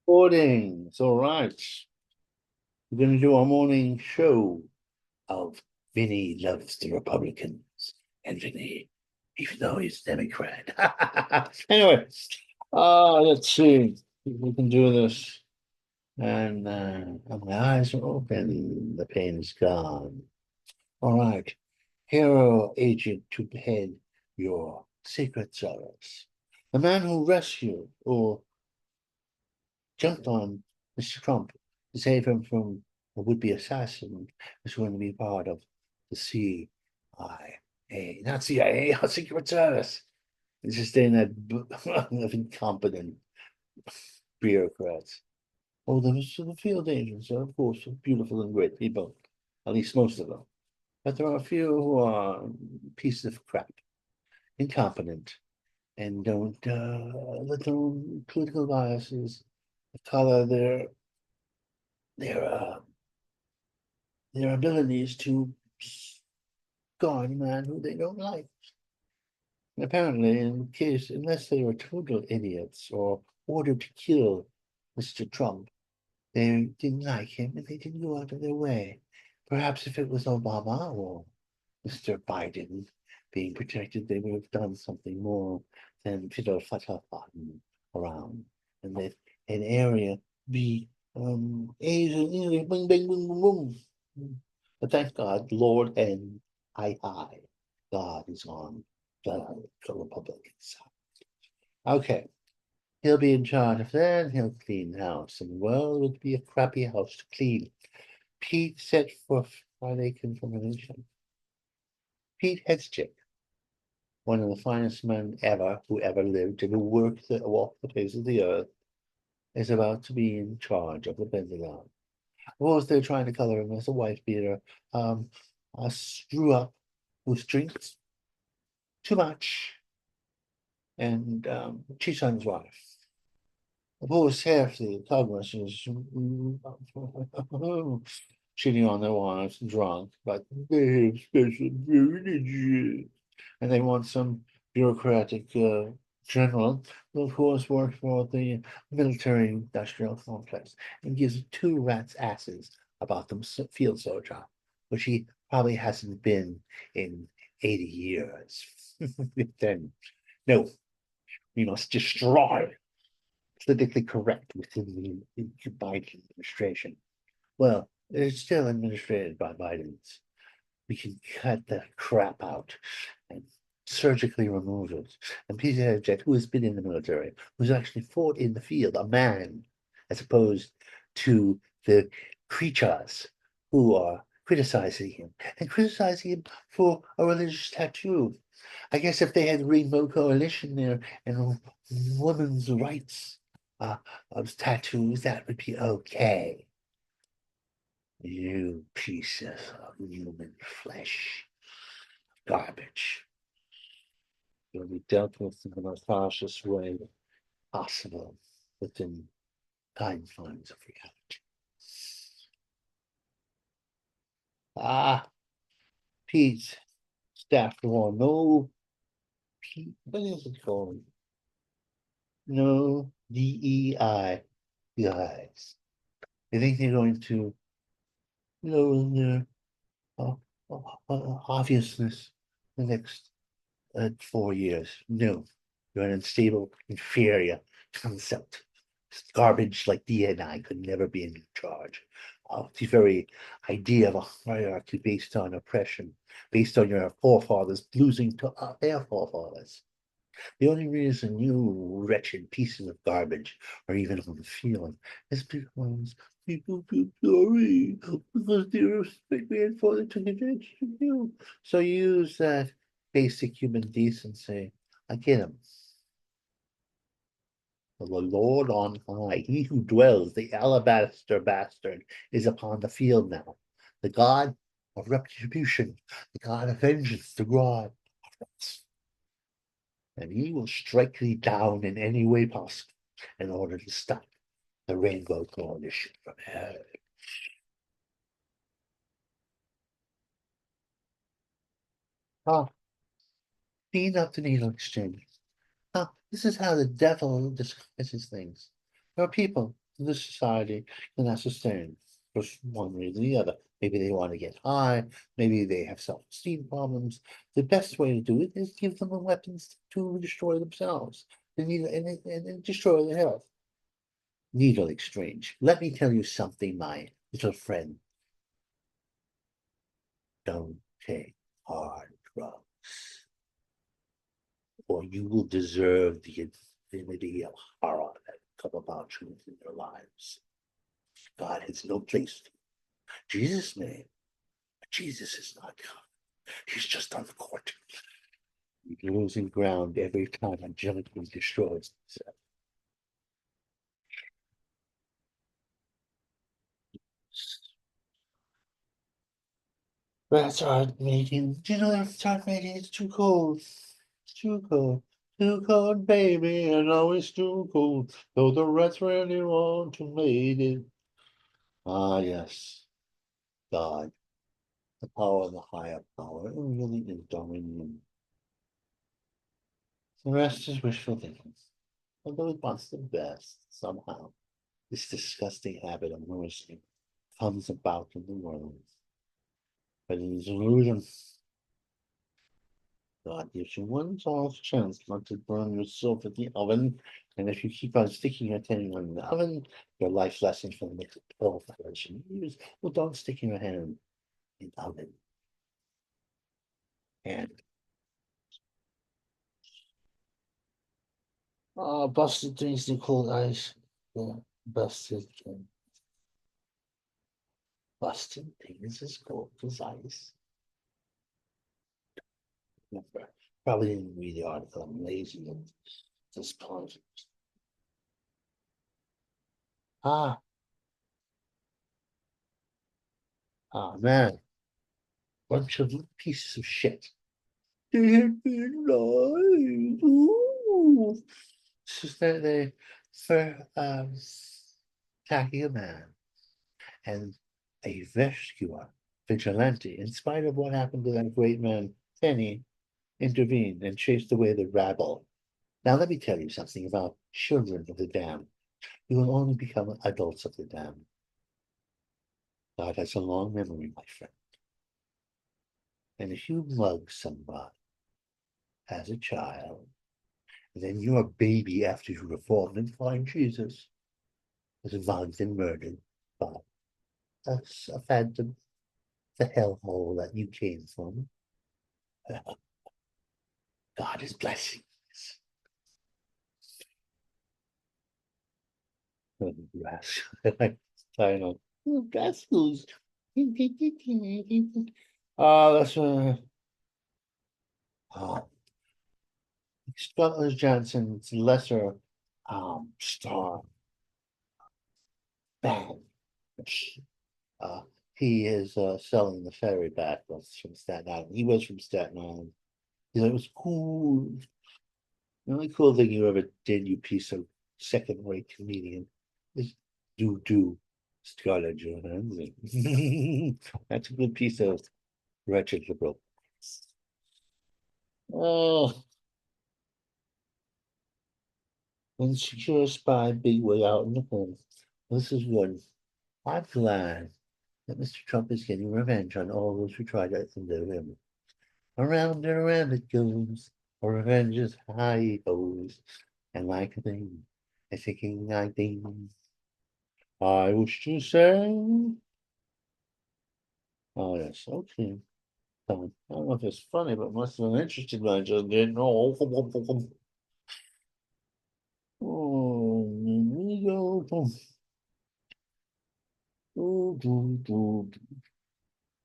Recordings, all right. We're going to do our morning show of Vinny loves the Republicans. And Vinny, even though he's Democrat. Anyway, let's see if we can do this. And my eyes are open, the pain is gone. All right. Hero agent to head your secret service. The man who rescued or jumped on Mr. Trump to save him from a would-be assassin is going to be part of the CIA, not CIA, Secret Service. It's just in that of incompetent bureaucrats. Oh, the field agents are, of course, beautiful and great people, at least most of them. But there are a few who are pieces of crap, incompetent, and don't let their own political biases color their uh, their abilities to guard a man who they don't like. And apparently, in case, unless they were total idiots or ordered to kill Mr. Trump, they didn't like him and they didn't go out of their way. Perhaps if it was Obama or Mr. Biden being protected, they would have done something more than fiddle faddle button around and let an area be Asian, bing, bing, boom, boom, boom. But thank God, Lord and I, God is on the Republican side. Okay, he'll be in charge of that. He'll clean the house, and well, it would be a crappy house to clean. Pete set for Friday confirmation. Pete Headstick, one of the finest men ever who ever lived and who walked the face of the earth, is about to be in charge of the Pentagon. Of course, they're trying to color him as a wife beater, um, a screw up who drinks too much and cheats on his wife. Of course, half the Congress is cheating on their wives and drunk, but they have special privileges. And they want some bureaucratic general who, of course, works for the military industrial complex and gives two rats' asses about the field soldier, which he probably hasn't been in 80 years. Then, no, we must destroy politically correct within the Biden administration. Well, it's still administrated by Biden's. We can cut the crap out and surgically remove it. And Peter Buttigieg, who has been in the military, who's actually fought in the field, a man, as opposed to the creatures who are criticizing him and criticizing him for a religious tattoo. I guess if they had Rainbow Coalition there and women's rights of tattoos, that would be okay. You pieces of human flesh, garbage. Will be dealt with in the most harshest way possible within confines of reality. Ah, Pete, staff law, no, Pete, what is it called? No DEI, guys. I think they're going to, their uh, obviousness the next 4 years. No, you're an unstable, inferior concept. Garbage like DNI could never be in charge. The very idea of a hierarchy based on oppression, based on your forefathers losing to their forefathers. The only reason you wretched pieces of garbage are even on the field is because people feel sorry because they respect me and father took advantage of you. So use that basic human decency. I get him. The Lord on high, he who dwells, the alabaster bastard, is upon the field now. The God of retribution, the God of vengeance, the God of wrath. And he will strike thee down in any way possible in order to stop the Rainbow Coalition from happening. Ah, being up the needle exchange. Ah, this is how the devil disguises things. There are people the society cannot sustain for one reason or the other. Maybe they want to get high, maybe they have self-esteem problems. The best way to do it is give them the weapons to destroy themselves and destroy their health. Needle exchange. Let me tell you something, my little friend. Don't take hard drugs, or you will deserve the infinity of horror that come about you in your lives. God has no place for you. Jesus' name. Jesus is not God. He's just on the court. He's losing ground every time Angelically destroys himself. That's hard mating. Do you know that it's hard mating? It's too cold. It's too cold. Too cold, baby. I know it's too cold. Though the rats really want to mate it. Ah, yes. God. The power of the higher power. It really is Darwinian. The rest is wishful thinking. Although it wants the best, somehow, this disgusting habit of nourishing comes about in the world. But it is an illusion. God gives you one small chance not to burn yourself at the oven. And if you keep on sticking your hand in the oven, your life lessons for the next 12,000 years. Well, don't stick your hand in the oven. And busted things in cold ice. Yeah, busted busted things as cold as ice. Remember, probably didn't read the article. I'm lazy at this point. Ah, man, bunch of little pieces of shit. They had been lies. Ooh. So they for attacking a man and a rescuer, vigilante, in spite of what happened to that great man, Penny, intervened and chased away the rabble. Now let me tell you something about children of the damned. You will only become adults of the damned. God has a long memory, my friend. And if you mug somebody as a child, then you're a baby after you reformed and find Jesus was mugged and murdered by a phantom, the hellhole that you came from. God is blessing us. Grass. I know. Rascals. That's uh, Scott Johnson's lesser star band. Uh, he is selling the ferry back from Staten Island. He was from Staten Island. He said it was cool. The only cool thing you ever did, you piece of second-rate comedian, is do Scarlett Johansson. That's a good piece of wretched liberal. Oh, insecure spy big way out in the home. This is good. I'm glad that Mr. Trump is getting revenge on all those who tried to undo him. Around and around it goes, for revenge is high he goes. And like a thing, a ticking like thing. I wish to say, oh yes, okay. I don't know if it's funny, but it must have been interesting, but I just didn't know. Oh, here we go.